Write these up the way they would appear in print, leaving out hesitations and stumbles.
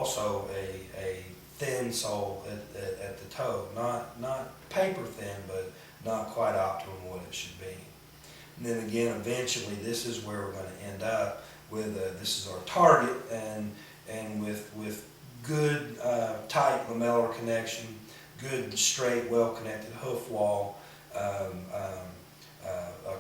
also a thin sole at the toe, not paper thin, but not quite optimum what it should be. And then again, eventually, this is where we're going to end up with this is our target, and with good tight lamellar connection, good straight, well-connected hoof wall, a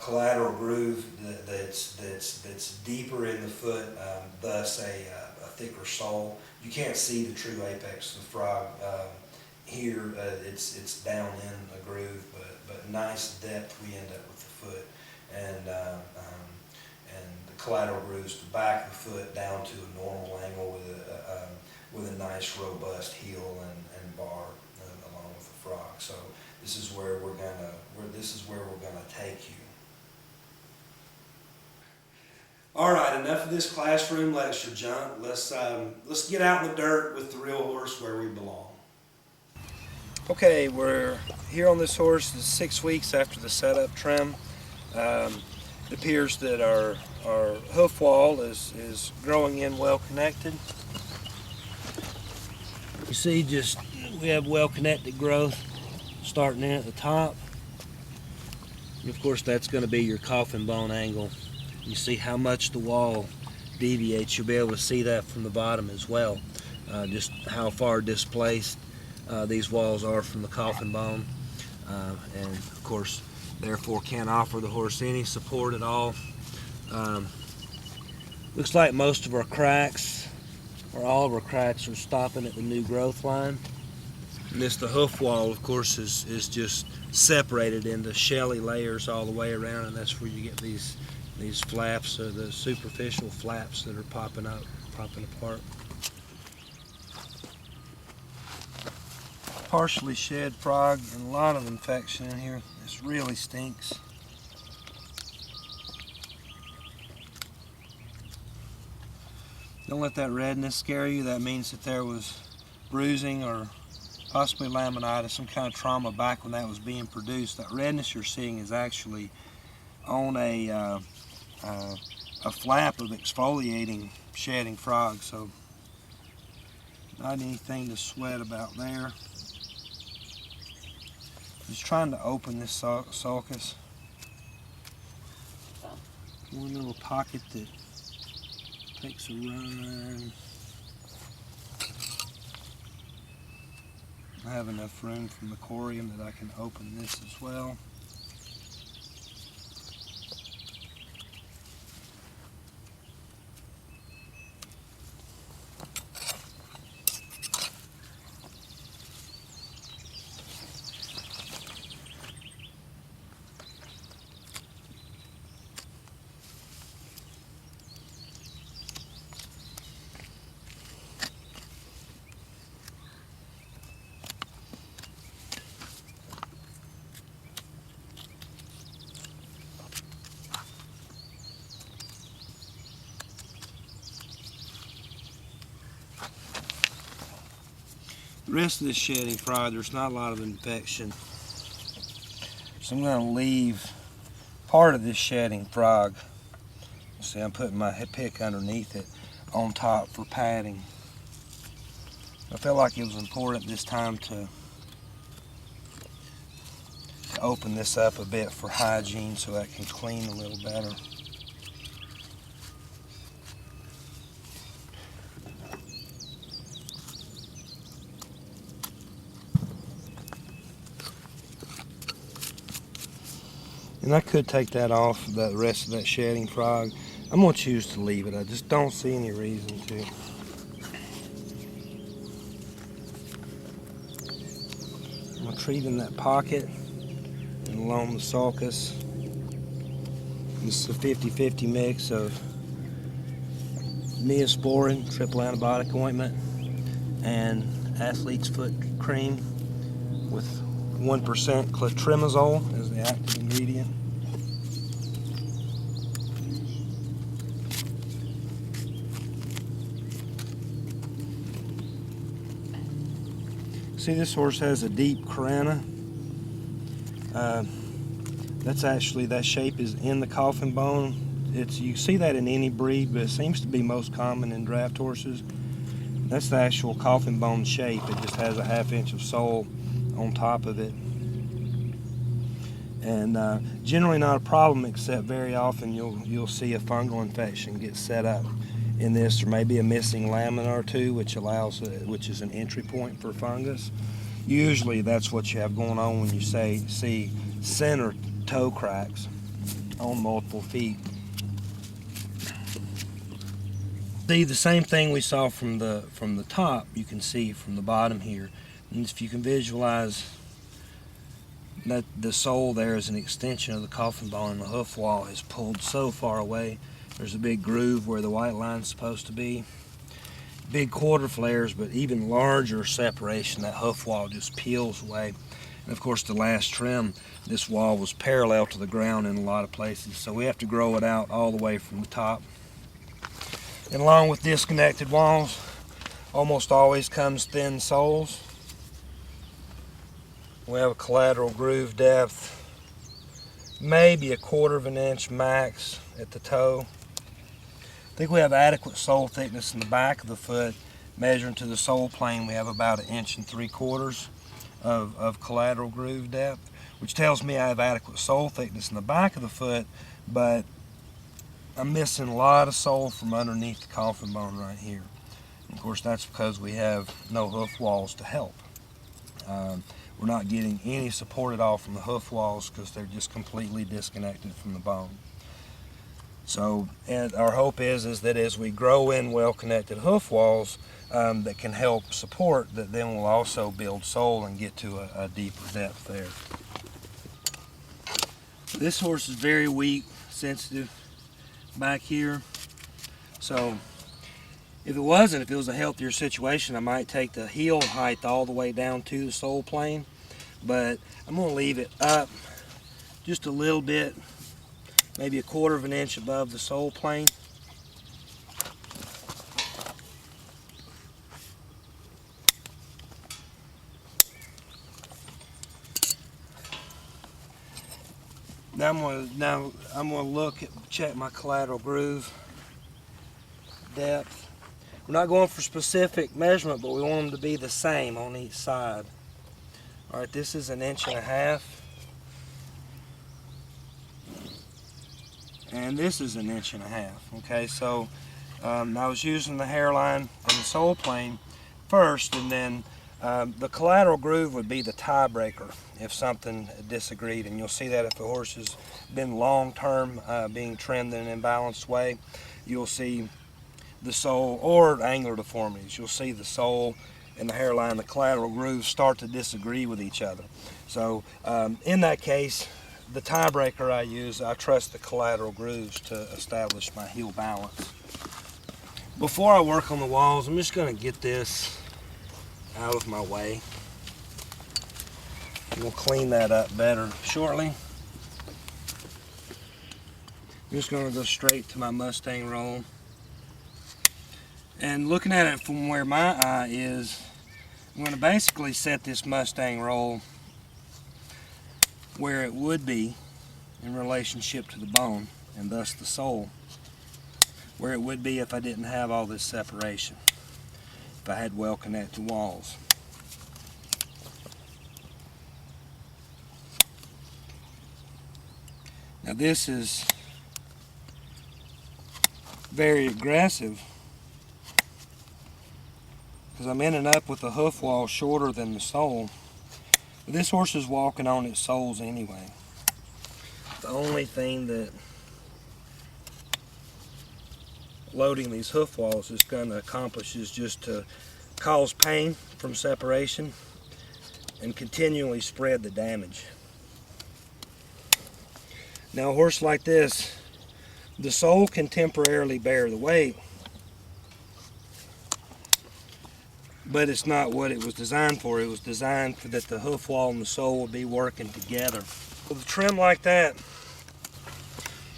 collateral groove that's deeper in the foot, thus a thicker sole. You can't see the true apex of the frog here. It's down in a groove, but nice depth we end up with the foot, and the collateral grooves the back of the foot down to a normal angle with a nice robust heel and bar along with the frog. So this is where we're gonna take you. All right, enough of this classroom lecture junk. Let's get out in the dirt with the real horse where we belong. Okay, we're here on this horse. It's 6 weeks after the setup trim. It appears that our hoof wall is growing in well connected. You see, we have well connected growth starting in at the top. And of course, that's going to be your coffin bone angle. You see how much the wall deviates. You'll be able to see that from the bottom as well. Just how far displaced these walls are from the coffin bone, and of course, therefore can't offer the horse any support at all. Looks like most of our cracks, or all of our cracks, are stopping at the new growth line. And the hoof wall, of course, is just separated into shelly layers all the way around, and that's where you get these flaps, or the superficial flaps that are popping apart. Partially shed frog and a lot of infection in here. This really stinks. Don't let that redness scare you. That means that there was bruising or possibly laminitis, some kind of trauma back when that was being produced. That redness you're seeing is actually on a flap of exfoliating, shedding frog, so not anything to sweat about there. Just trying to open this sulcus. One little pocket that takes a run. I have enough room from the corium that I can open this as well. The rest of this shedding frog, there's not a lot of infection. So I'm going to leave part of this shedding frog. See, I'm putting my pick underneath it on top for padding. I felt like it was important this time to open this up a bit for hygiene so that I can clean a little better. And I could take that off, the rest of that shedding frog. I'm going to choose to leave it. I just don't see any reason to. I'm retrieving that pocket and along the sulcus. This is a 50-50 mix of Neosporin, triple antibiotic ointment, and athlete's foot cream with 1% clotrimazole as the active ingredient. See, this horse has a deep carina. That's actually, that shape is in the coffin bone. You see that in any breed, but it seems to be most common in draft horses. That's the actual coffin bone shape. It just has a 1/2 inch of sole on top of it. And generally not a problem, except very often you'll see a fungal infection get set up in this, or maybe a missing lamina or two, which is an entry point for fungus. Usually that's what you have going on when you see center toe cracks on multiple feet. See, the same thing we saw from the top, you can see from the bottom here. And if you can visualize that the sole there is an extension of the coffin bone, and the hoof wall is pulled so far away. There's a big groove where the white line's supposed to be. Big quarter flares, but even larger separation. That hoof wall just peels away. And of course, the last trim, this wall was parallel to the ground in a lot of places, so we have to grow it out all the way from the top. And along with disconnected walls, almost always comes thin soles. We have a collateral groove depth, maybe 1/4 of an inch max at the toe. I think we have adequate sole thickness in the back of the foot. Measuring to the sole plane, we have about 1 3/4 of collateral groove depth, which tells me I have adequate sole thickness in the back of the foot, but I'm missing a lot of sole from underneath the coffin bone right here. And of course, that's because we have no hoof walls to help. We're not getting any support at all from the hoof walls because they're just completely disconnected from the bone. So, and our hope is that as we grow in well-connected hoof walls that can help support, that then we'll also build sole and get to a deeper depth there. This horse is very weak, sensitive back here. So if it was a healthier situation, I might take the heel height all the way down to the sole plane, but I'm going to leave it up just a little bit, maybe 1/4 of an inch above the sole plane. Now I'm going to check my collateral groove depth. We're not going for specific measurement, but we want them to be the same on each side. All right, this is 1.5 inches. And this is 1.5 inches. Okay, so I was using the hairline and the sole plane first, and then the collateral groove would be the tiebreaker if something disagreed. And you'll see that if the horse has been long-term being trimmed in an imbalanced way, you'll see the sole, or angular deformities, you'll see the sole and the hairline, the collateral grooves start to disagree with each other. So in that case, the tiebreaker I use, I trust the collateral grooves to establish my heel balance. Before I work on the walls, I'm just going to get this out of my way. We'll clean that up better shortly. I'm just going to go straight to my Mustang roll. And looking at it from where my eye is, I'm going to basically set this Mustang roll where it would be in relationship to the bone, and thus the sole, where it would be if I didn't have all this separation, if I had well connected walls. Now this is very aggressive because I'm ending up with a hoof wall shorter than the sole. But this horse is walking on its soles anyway. The only thing that loading these hoof walls is going to accomplish is just to cause pain from separation and continually spread the damage. Now a horse like this, the sole can temporarily bear the weight, but it's not what it was designed for. It was designed for that the hoof wall and the sole would be working together. With a trim like that,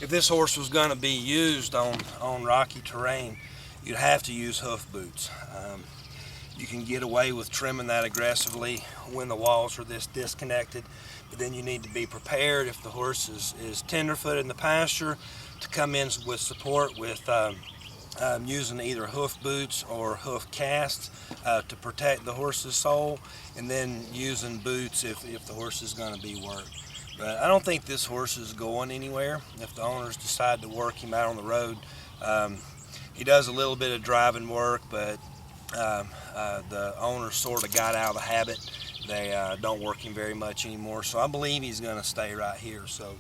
if this horse was going to be used on rocky terrain, you'd have to use hoof boots. You can get away with trimming that aggressively when the walls are this disconnected, but then you need to be prepared if the horse is tenderfoot in the pasture to come in with support with using either hoof boots or hoof casts to protect the horse's sole, and then using boots if the horse is going to be worked. But I don't think this horse is going anywhere. If the owners decide to work him out on the road, um, he does a little bit of driving work, but the owners sort of got out of the habit. They don't work him very much anymore, so I believe he's going to stay right here. So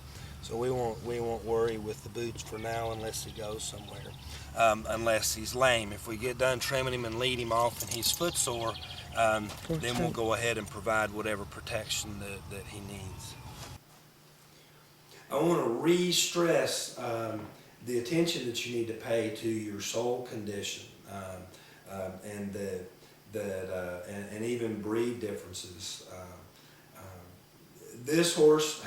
we won't worry with the boots for now unless he goes somewhere. Unless he's lame. If we get done trimming him and lead him off and he's footsore, then we'll go ahead and provide whatever protection that he needs. I want to re-stress the attention that you need to pay to your sole condition and and even breed differences. This horse